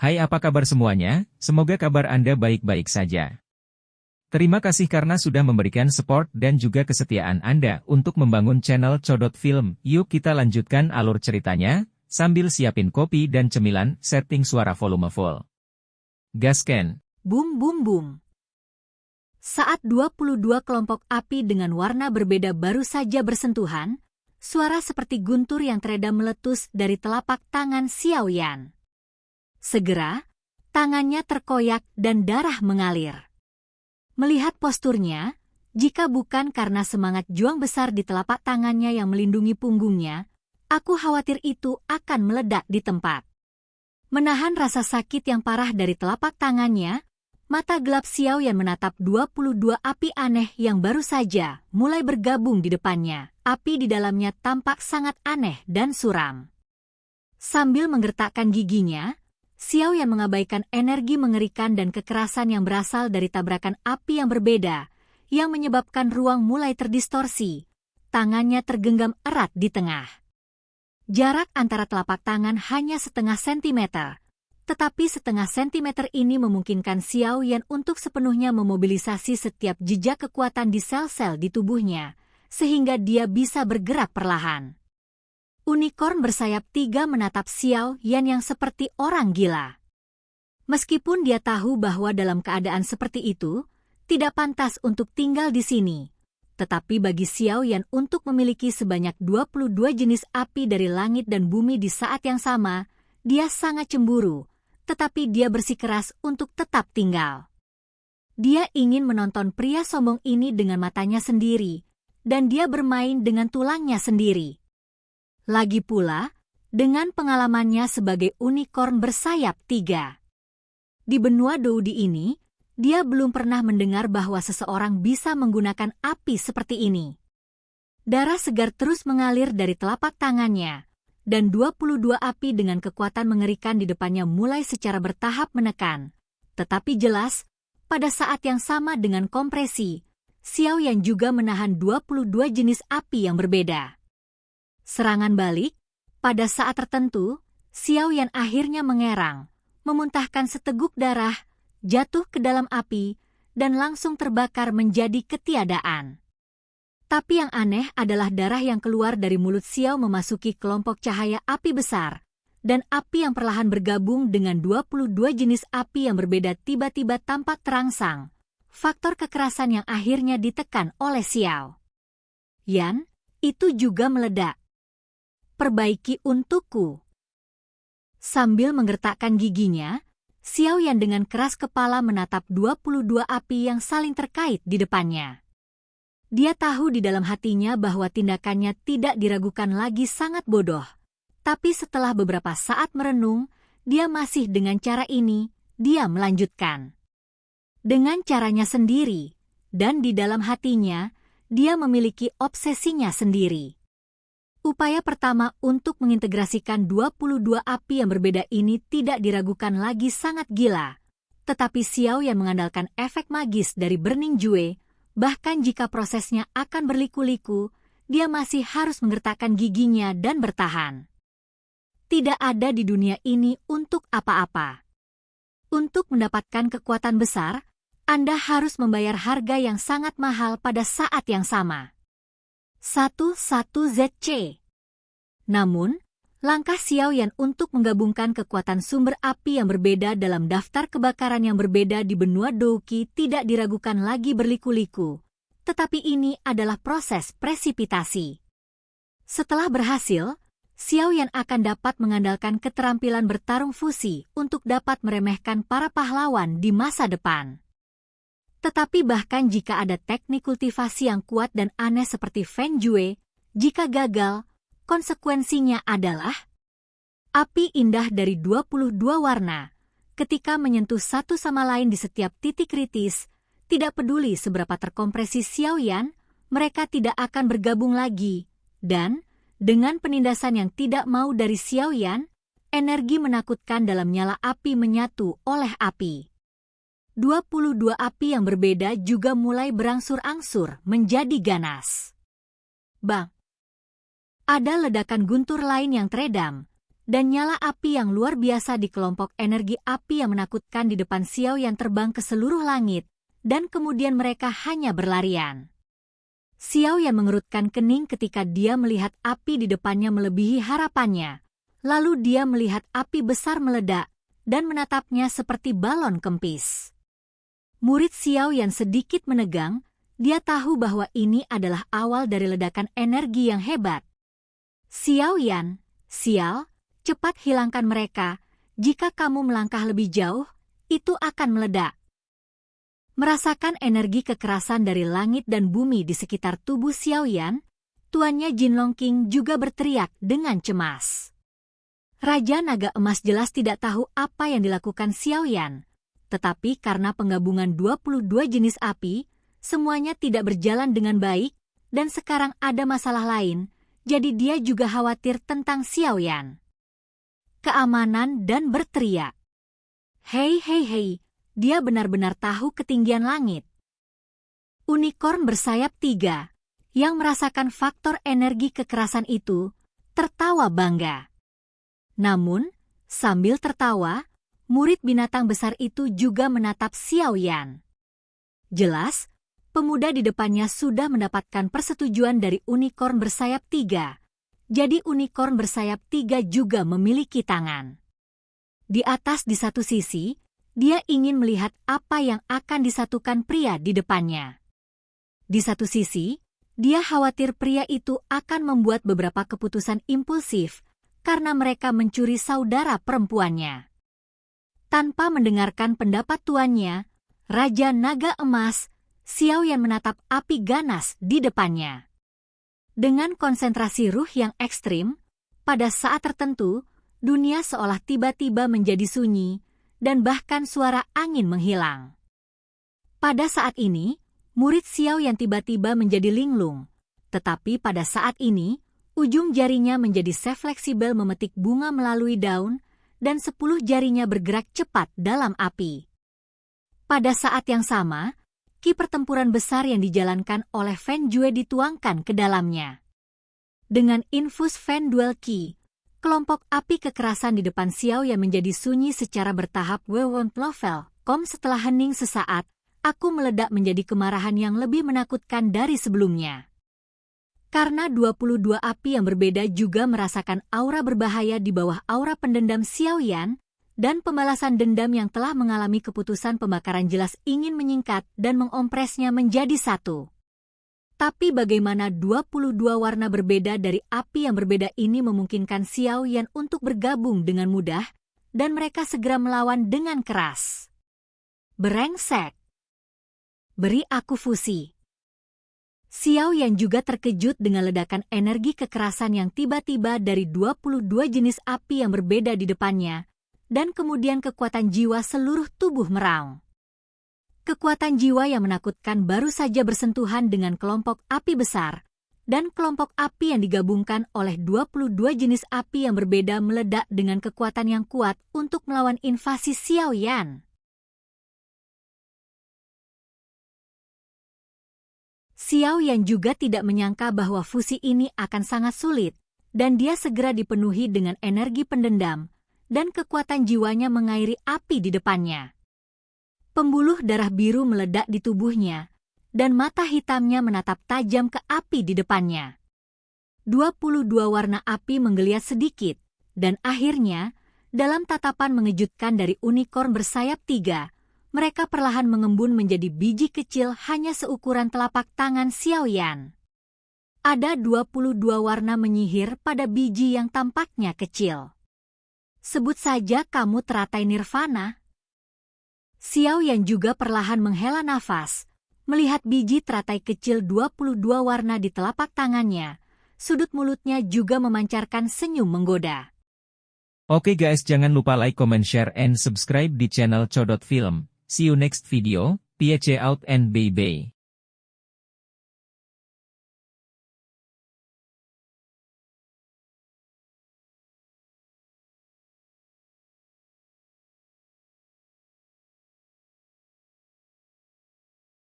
Hai, apa kabar semuanya? Semoga kabar Anda baik-baik saja. Terima kasih karena sudah memberikan support dan juga kesetiaan Anda untuk membangun channel Codot Film. Yuk kita lanjutkan alur ceritanya, sambil siapin kopi dan cemilan, setting suara volume full. Gasken. Bum bum bum. Saat 22 kelompok api dengan warna berbeda baru saja bersentuhan, suara seperti guntur yang teredam meletus dari telapak tangan Xiao Yan. Segera, tangannya terkoyak dan darah mengalir. Melihat posturnya, jika bukan karena semangat juang besar di telapak tangannya yang melindungi punggungnya, aku khawatir itu akan meledak di tempat. Menahan rasa sakit yang parah dari telapak tangannya, mata gelap Xiao Yan menatap 22 api aneh yang baru saja mulai bergabung di depannya. Api di dalamnya tampak sangat aneh dan suram. Sambil menggertakkan giginya, Xiao Yan mengabaikan energi mengerikan dan kekerasan yang berasal dari tabrakan api yang berbeda, yang menyebabkan ruang mulai terdistorsi. Tangannya tergenggam erat di tengah. Jarak antara telapak tangan hanya setengah sentimeter, tetapi setengah sentimeter ini memungkinkan Xiao Yan untuk sepenuhnya memobilisasi setiap jejak kekuatan di sel-sel di tubuhnya, sehingga dia bisa bergerak perlahan. Unicorn bersayap 3 menatap Xiao Yan yang seperti orang gila. Meskipun dia tahu bahwa dalam keadaan seperti itu, tidak pantas untuk tinggal di sini. Tetapi bagi Xiao Yan untuk memiliki sebanyak 22 jenis api dari langit dan bumi di saat yang sama, dia sangat cemburu, tetapi dia bersikeras untuk tetap tinggal. Dia ingin menonton pria sombong ini dengan matanya sendiri, dan dia bermain dengan tulangnya sendiri. Lagi pula, dengan pengalamannya sebagai unicorn bersayap 3. Di benua Doudi ini, dia belum pernah mendengar bahwa seseorang bisa menggunakan api seperti ini. Darah segar terus mengalir dari telapak tangannya, dan 22 api dengan kekuatan mengerikan di depannya mulai secara bertahap menekan. Tetapi jelas, pada saat yang sama dengan kompresi, Xiao Yan juga menahan 22 jenis api yang berbeda. Serangan balik, pada saat tertentu, Xiao Yan akhirnya mengerang, memuntahkan seteguk darah, jatuh ke dalam api, dan langsung terbakar menjadi ketiadaan. Tapi yang aneh adalah darah yang keluar dari mulut Xiao memasuki kelompok cahaya api besar, dan api yang perlahan bergabung dengan 22 jenis api yang berbeda tiba-tiba tampak terangsang, faktor kekerasan yang akhirnya ditekan oleh Xiao Yan, itu juga meledak. Perbaiki untukku. Sambil menggertakkan giginya, Xiao Yan dengan keras kepala menatap 22 api yang saling terkait di depannya. Dia tahu di dalam hatinya bahwa tindakannya tidak diragukan lagi sangat bodoh. Tapi setelah beberapa saat merenung, dia masih dengan cara ini, dia melanjutkan. Dengan caranya sendiri, dan di dalam hatinya, dia memiliki obsesinya sendiri. Upaya pertama untuk mengintegrasikan 22 api yang berbeda ini tidak diragukan lagi sangat gila. Tetapi Xiao Yan mengandalkan efek magis dari Burning Jue, bahkan jika prosesnya akan berliku-liku, dia masih harus menggertakkan giginya dan bertahan. Tidak ada di dunia ini untuk apa-apa. Untuk mendapatkan kekuatan besar, Anda harus membayar harga yang sangat mahal pada saat yang sama. 11ZC. Namun, langkah Xiao Yan untuk menggabungkan kekuatan sumber api yang berbeda dalam daftar kebakaran yang berbeda di benua Douqi tidak diragukan lagi berliku-liku, tetapi ini adalah proses presipitasi. Setelah berhasil, Xiao Yan akan dapat mengandalkan keterampilan bertarung fusi untuk dapat meremehkan para pahlawan di masa depan. Tetapi bahkan jika ada teknik kultivasi yang kuat dan aneh seperti Feng Jue, jika gagal, konsekuensinya adalah api indah dari 22 warna, ketika menyentuh satu sama lain di setiap titik kritis, tidak peduli seberapa terkompresi Xiao Yan, mereka tidak akan bergabung lagi, dan dengan penindasan yang tidak mau dari Xiao Yan, energi menakutkan dalam nyala api menyatu oleh api. 22 api yang berbeda juga mulai berangsur-angsur menjadi ganas. Bang! Ada ledakan guntur lain yang teredam, dan nyala api yang luar biasa di kelompok energi api yang menakutkan di depan Xiao Yan terbang ke seluruh langit, dan kemudian mereka hanya berlarian. Xiao Yan mengerutkan kening ketika dia melihat api di depannya melebihi harapannya. Lalu dia melihat api besar meledak dan menatapnya seperti balon kempis. Murid Xiao Yan sedikit menegang, dia tahu bahwa ini adalah awal dari ledakan energi yang hebat. Xiao Yan, sial, cepat hilangkan mereka. Jika kamu melangkah lebih jauh, itu akan meledak. Merasakan energi kekerasan dari langit dan bumi di sekitar tubuh Xiao Yan, tuannya Jin Longqing juga berteriak dengan cemas. Raja Naga Emas jelas tidak tahu apa yang dilakukan Xiao Yan, tetapi karena penggabungan 22 jenis api, semuanya tidak berjalan dengan baik, dan sekarang ada masalah lain, jadi dia juga khawatir tentang Xiao Yan. Keamanan dan berteriak. Hei hei hei, dia benar-benar tahu ketinggian langit. Unicorn bersayap 3, yang merasakan faktor energi kekerasan itu, tertawa bangga. Namun, sambil tertawa, murid binatang besar itu juga menatap Xiao Yan. Jelas, pemuda di depannya sudah mendapatkan persetujuan dari unicorn bersayap 3. Jadi unicorn bersayap 3 juga memiliki tangan. Di atas di satu sisi, dia ingin melihat apa yang akan disatukan pria di depannya. Di satu sisi, dia khawatir pria itu akan membuat beberapa keputusan impulsif karena mereka mencuri saudara perempuannya. Tanpa mendengarkan pendapat tuannya, Raja Naga Emas, Xiao Yan menatap api ganas di depannya. Dengan konsentrasi ruh yang ekstrim, pada saat tertentu, dunia seolah tiba-tiba menjadi sunyi, dan bahkan suara angin menghilang. Pada saat ini, murid Xiao Yan tiba-tiba menjadi linglung, tetapi pada saat ini, ujung jarinya menjadi sefleksibel memetik bunga melalui daun, dan 10 jarinya bergerak cepat dalam api. Pada saat yang sama, ki pertempuran besar yang dijalankan oleh Fan Jue dituangkan ke dalamnya. Dengan infus Fan Duel Qi, kelompok api kekerasan di depan Xiao Yan menjadi sunyi secara bertahap. Wewon Novel, setelah hening sesaat, aku meledak menjadi kemarahan yang lebih menakutkan dari sebelumnya. Karena 22 api yang berbeda juga merasakan aura berbahaya di bawah aura pendendam Xiao Yan, dan pembalasan dendam yang telah mengalami keputusan pembakaran jelas ingin menyingkat dan mengompresnya menjadi satu. Tapi bagaimana 22 warna berbeda dari api yang berbeda ini memungkinkan Xiao Yan untuk bergabung dengan mudah, dan mereka segera melawan dengan keras. Brengsek! Beri aku fusi. Xiao Yan juga terkejut dengan ledakan energi kekerasan yang tiba-tiba dari 22 jenis api yang berbeda di depannya, dan kemudian kekuatan jiwa seluruh tubuh meraung. Kekuatan jiwa yang menakutkan baru saja bersentuhan dengan kelompok api besar, dan kelompok api yang digabungkan oleh 22 jenis api yang berbeda meledak dengan kekuatan yang kuat untuk melawan invasi Xiao Yan. Xiao Yan juga tidak menyangka bahwa fusi ini akan sangat sulit, dan dia segera dipenuhi dengan energi pendendam, dan kekuatan jiwanya mengairi api di depannya. Pembuluh darah biru meledak di tubuhnya, dan mata hitamnya menatap tajam ke api di depannya. 22 warna api menggeliat sedikit, dan akhirnya, dalam tatapan mengejutkan dari unicorn bersayap 3, mereka perlahan mengembun menjadi biji kecil hanya seukuran telapak tangan Xiao Yan. Ada 22 warna menyihir pada biji yang tampaknya kecil. Sebut saja kamu teratai nirvana. Xiao Yan juga perlahan menghela nafas, melihat biji teratai kecil 22 warna di telapak tangannya. Sudut mulutnya juga memancarkan senyum menggoda. Oke guys, jangan lupa like, comment, share, and subscribe di channel Codot Film. See you next video, peace out and bye-bye.